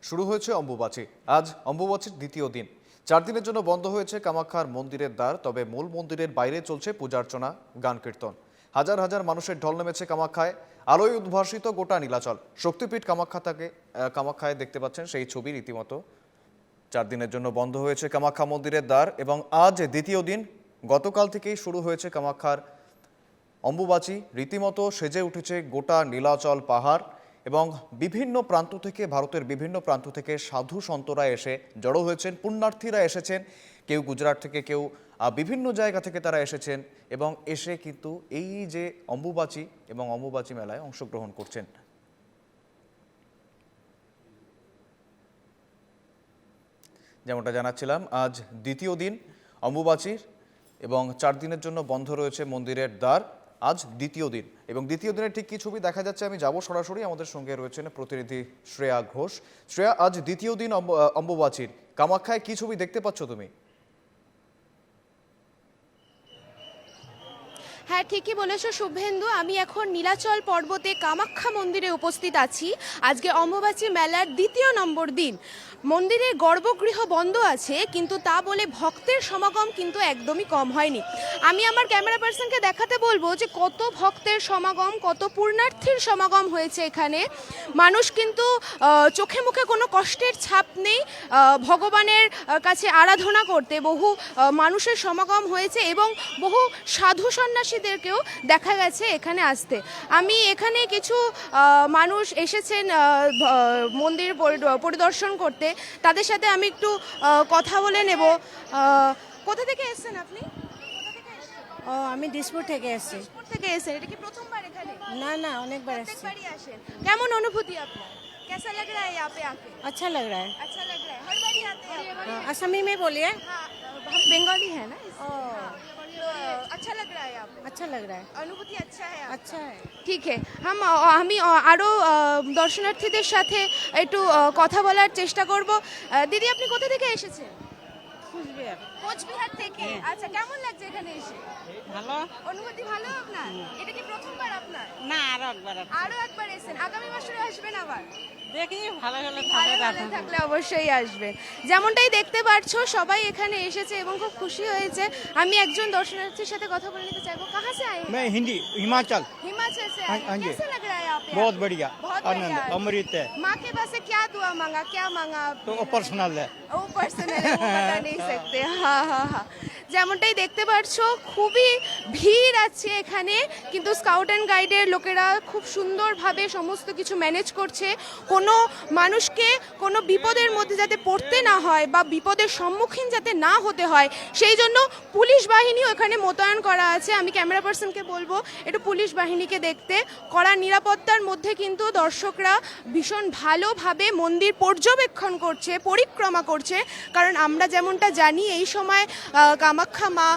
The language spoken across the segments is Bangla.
শুরু হয়েছে অম্বুবাচী। আজ অম্বুবাচীর দ্বিতীয় দিন। 4 দিনের জন্য বন্ধ হয়েছে কামাখ্যার মন্দিরের দ্বার। তবে মূল মন্দিরের বাইরে চলছে পূজার্চনা, গান কীর্তন। হাজার হাজার মানুষের ঢল নেমেছে কামাখ্যায়। আলোয় উদ্ভাসিত গোটা নীলাচল। শক্তিপীঠ কামাখ্যায় দেখতে পাচ্ছেন সেই ছবি রীতিমতো। 4 দিনের জন্য বন্ধ হয়েছে কামাখ্যা মন্দিরের দ্বার এবং আজ দ্বিতীয় দিন। গতকাল থেকেই শুরু হয়েছে কামাখ্যার অম্বুবাচী। রীতিমতো সেজে উঠেছে গোটা নীলাচল পাহাড় এবং ভারতের বিভিন্ন প্রান্ত থেকে সাধু সন্তরা এসে জড়ো হয়েছেন। পুণ্যার্থীরা এসেছেন, কেউ গুজরাট থেকে, কেউ বিভিন্ন জায়গা থেকে তারা এসেছেন এবং এসে কিন্তু এই যে অম্বুবাচী এবং অম্বুবাচী মেলায় অংশগ্রহণ করছেন। যেমনটা জানাচ্ছিলাম, আজ দ্বিতীয় দিন অম্বুবাচীর এবং 4 দিনের জন্য বন্ধ রয়েছে মন্দিরের দ্বার। আজ দ্বিতীয় দিন এবং দ্বিতীয় দিনের ঠিক কি ছবি দেখা যাচ্ছে আমি যাব সরাসরি। আমাদের সঙ্গে রয়েছেন প্রতিনিধি শ্রেয়া ঘোষ। শ্রেয়া, আজ দ্বিতীয় দিন অম্বুবাচীর কামাখ্যায় কি ছবি দেখতে পাচ্ছ তুমি? হ্যাঁ, ঠিকই বলেছো শুভেন্দু। আমি এখন নীলাচল পর্বতে কামাখ্যা মন্দিরে উপস্থিত আছি। আজকে অম্বুবাচী মেলার দ্বিতীয় নম্বর দিন। মন্দিরের গর্ভগৃহ বন্ধ আছে, কিন্তু তা বলে ভক্তের সমাগম কিন্তু একদমই কম হয়নি। আমি আমার ক্যামেরা পার্সনকে দেখাতে বলবো যে কত ভক্তের সমাগম, কত পুণ্যার্থীর সমাগম হয়েছে এখানে। মানুষ কিন্তু চোখে মুখে কোনো কষ্টের ছাপ নেই। ভগবানের কাছে আরাধনা করতে বহু মানুষের সমাগম হয়েছে এবং বহু সাধু সন্ন্যাসীদেরকেও দেখা গেছে এখানে আসতে। আমি এখানে কিছু মানুষ এসেছেন মন্দির পরিদর্শন করতে, তাদের সাথে আমি একটু কথা বলে নেব। কোথা থেকে এসেছেন আপনি? ও, আমি দিসপুর থেকে এসেছি। দিসপুর থেকে এসেছেন? এটা কি প্রথমবার এখানে? না না, অনেকবার এসেছি। প্রত্যেকবারই আসেন। কেমন অনুভূতি আপনার? कैसा लग रहा है यहाँ पे आके? अच्छा लग रहा है। अच्छा लग रहा है, हर बार आते हैं? असमी में बोलिए। हाँ, हम बंगाली है ना। ओ, तो अच्छा लग रहा है यहाँ पे? अच्छा लग रहा है। अनुभूति अच्छा है आपका? अच्छा है। ঠিক আমি আরও দর্শনার্থীদের সাথে একটু কথা বলার চেষ্টা করব। দিদি, আপনি কোথা থেকে এসেছেন? কুচবিহার। কোচবিহার থেকে। আচ্ছা, কেমন লাগছে এখানে এসে? ভালো। অনুভূতি ভালো আপনার? এটা কি প্রথমবার আপনার? না, আরো একবার এসেছেন? আগামী বছরে আসবেন আবার? দেখি, ভালো হলে ভালো থাকলে অবশ্যই আসবেন। যেমনটাই দেখতে পাচ্ছ, সবাই এখানে এসেছে এবং খুব খুশি হয়েছে। আমি একজন দর্শনার্থীর সাথে কথা বলে নিতে চাইবো। কাহা সে আয়ে? मैं हिंदी हिमाचल। हिमाचल से हाँ, आए? हाँ जी। कैसा लग रहा है यहाँ पे? बहुत बढ़िया, बहुत आनंद, बढ़िया। अमृत है। माँ के पास से क्या दुआ मांगा, क्या मांगा तो आपने? पर्सनल है। ও পার্সোনাল বতা नहीं सकते। হ্যাঁ হ্যাঁ হ্যাঁ, যেমনটাই দেখতে পাচ্ছ খুবই ভিড় আছে এখানে, কিন্তু স্কাউট অ্যান্ড গাইডের লোকেরা খুব সুন্দরভাবে সমস্ত কিছু ম্যানেজ করছে। কোনো মানুষকে কোনো বিপদের মধ্যে যাতে পড়তে না হয় বা বিপদের সম্মুখীন যাতে না হতে হয়, সেই জন্য পুলিশ বাহিনীও এখানে মোতায়েন করা আছে। আমি ক্যামেরা পার্সনকে বলবো একটু পুলিশ বাহিনীকে দেখতে। কড়া নিরাপত্তার মধ্যে কিন্তু দর্শকরা ভীষণ ভালোভাবে মন্দির পর্যবেক্ষণ করছে, পরিক্রমা করছে। কারণ আমরা যেমনটা জানি, এই সময় কামাখ্যা মা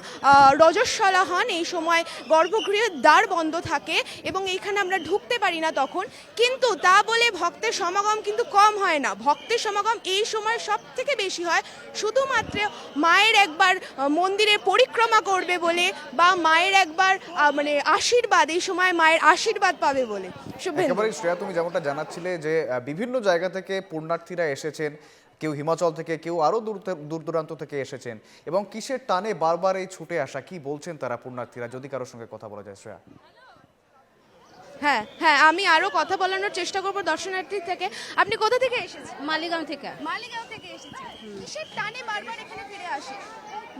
রজস্বলা হন, এই সময় গর্ভগৃহের দ্বার বন্ধ থাকে এবং এইখানে আমরা ঢুকতে পারি না তখন। কিন্তু তা বলে ভক্তের সমাগম কিন্তু কম হয় না। ভক্তের সমাগম এই সময় সব থেকে বেশি হয় শুধুমাত্র মায়ের একবার মন্দিরে পরিক্রমা করবে বলে বা মায়ের একবার মানে আশীর্বাদ, এই সময় মায়ের আশীর্বাদ পাবে বলে। একেবারে শ্রেয়া, তুমি যেমনটা জানাচ্ছিলে যে বিভিন্ন জায়গা থেকে পুণ্যার্থীরা এসেছেন, কেউ হিমাচল থেকে, কেউ আরো দূর দূরান্ত থেকে এসেছেন এবং কিসের টানে বারবার এই ছুটে আসা, কি বলছেন তারা পুণ্যার্থীরা, যদি কারোর সঙ্গে কথা বলা যায় শ্রেয়া? হ্যাঁ হ্যাঁ, আমি আরো কথা বলানোর চেষ্টা করবো দর্শনার্থী থেকে। আপনি কোথা থেকে এসেছেন? মালিগাঁও থেকে। মালিগাঁও থেকে এসেছেন। কিসের টানে বারবার এখানে ফিরে আসে?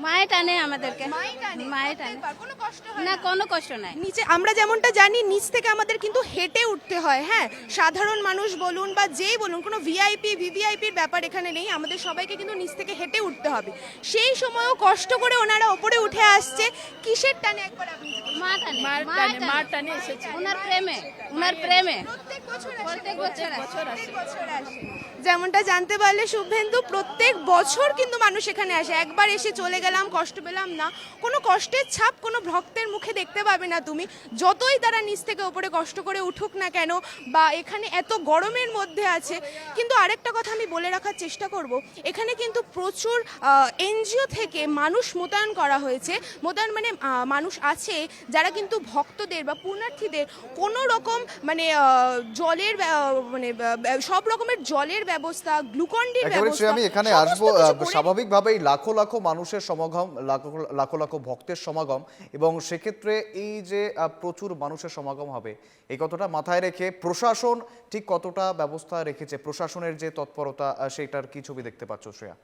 মায়ে টানে আমাদেরকে। মায়ের টানে? মায়ের টানে। প্রত্যেকবার? কোনো কষ্ট হয় না, কোনো কষ্ট নাই। নিচে আমরা যেমনটা জানি, নিচ থেকে আমাদের কিন্তু হেঁটে উঠতে হয়। হ্যাঁ, সাধারণ মানুষ বলুন বা যেই বলুন, কোনো ভিআইপি ভিভিআইপির ব্যাপার এখানে নেই। আমাদের সবাইকে কিন্তু নিচ থেকে হেঁটে উঠতে হবে। সেই সময়ও কষ্ট করে ওনারা ওপরে উঠে আসছে। কিসের টানে একবার আপনি মা টানে। মার টানে এসেছে। ওনার প্রেমে, ওনার প্রেমে। প্রত্যেক বছর আসে? প্রত্যেক বছর আসে। প্রত্যেক বছর আসে। যেমনটা জানতে পারলে শুভেন্দু, প্রত্যেক বছর কিন্তু মানুষ এখানে আসে। একবার এসে চলে গেলাম, কষ্ট পেলাম না, কোনো কষ্টের ছাপ কোনো ভক্তের মুখে দেখতে পাবে না তুমি। যতই তারা নিচ থেকে ওপরে কষ্ট করে উঠুক না কেন বা এখানে এত গরমের মধ্যে আছে। কিন্তু আরেকটা কথা আমি বলে রাখার চেষ্টা করব, এখানে কিন্তু প্রচুর এনজিও থেকে মানুষ মোতায়েন করা হয়েছে। মোতায়েন মানে মানুষ আছে যারা কিন্তু ভক্তদের বা পুণ্যার্থীদের কোনো রকম মানে জলের মানে সব রকমের জলের ব্যবস্থা, গ্লুকন ডির একেবারে ব্যবস্থা, আমি এখানে সমস্ত আসবো কিছু করে স্বাভাবিকভাবেই লাখো লাখো মানুষের সমাগম, লাখো লাখো ভক্তের সমাগম, এবং সেক্ষেত্রে এই যে প্রচুর মানুষের সমাগম হবে, এই কথাটা মাথায় রেখে প্রশাসন ঠিক কতটা ব্যবস্থা রেখেছে, প্রশাসনের যে তৎপরতা সেটার কি ছবি দেখতে পাচ্ছ শ্রেয়া?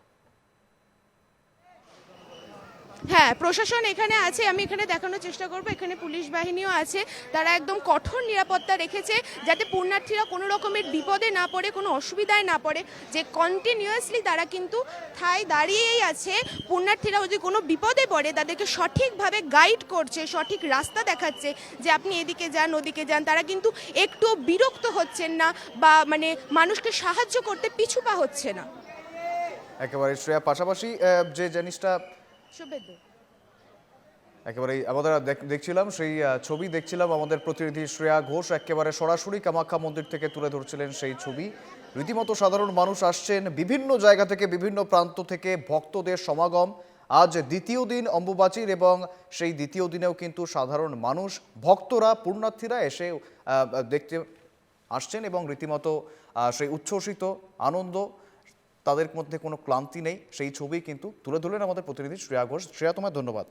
হ্যাঁ, প্রশাসন এখানে আছে, আমি এখানে দেখানোর চেষ্টা করব, এখানে পুলিশ বাহিনীও আছে, তারা একদম কঠোর নিরাপত্তা রেখেছে যাতে পুণ্যার্থীরা কোনো রকমের বিপদে না পড়ে, কোনো অসুবিধায় না পড়ে, যে কন্টিনিউয়াসলি তারা কিন্তু ঠায় দাঁড়িয়েই আছে। পুণ্যার্থীরা যদি কোনো বিপদে পড়ে তাদেরকে সঠিকভাবে গাইড করছে, সঠিক রাস্তা দেখাচ্ছে যে আপনি এদিকে যান ওদিকে যান। তারা কিন্তু একটু বিরক্ত হচ্ছেন না বা মানে মানুষকে সাহায্য করতে পিছু পা হচ্ছে না। একেবারে শ্রেয়া, পাশাপাশি যে জিনিসটা একেবারেই আমরা দেখছিলাম, সেই ছবি দেখছিলাম, আমাদের প্রতিনিধি শ্রেয়া ঘোষ একেবারে সরাসরি কামাখ্যা মন্দির থেকে তুলে ধরছিলেন সেই ছবি। রীতিমতো সাধারণ মানুষ আসছেন বিভিন্ন জায়গা থেকে, বিভিন্ন প্রান্ত থেকে, ভক্তদের সমাগম। আজ দ্বিতীয় দিন অম্বুবাচীর, এবং সেই দ্বিতীয় দিনেও কিন্তু সাধারণ মানুষ, ভক্তরা, পুণ্যার্থীরা এসে দেখতে আসছেন এবং রীতিমতো সেই উচ্ছ্বসিত আনন্দ, তাদের মধ্যে কোনো ক্লান্তি নেই, সেই ছবি কিন্তু তুলে ধরলেন আমাদের প্রতিনিধি শ্রেয়া ঘোষ। শ্রেয়া, তোমায় ধন্যবাদ।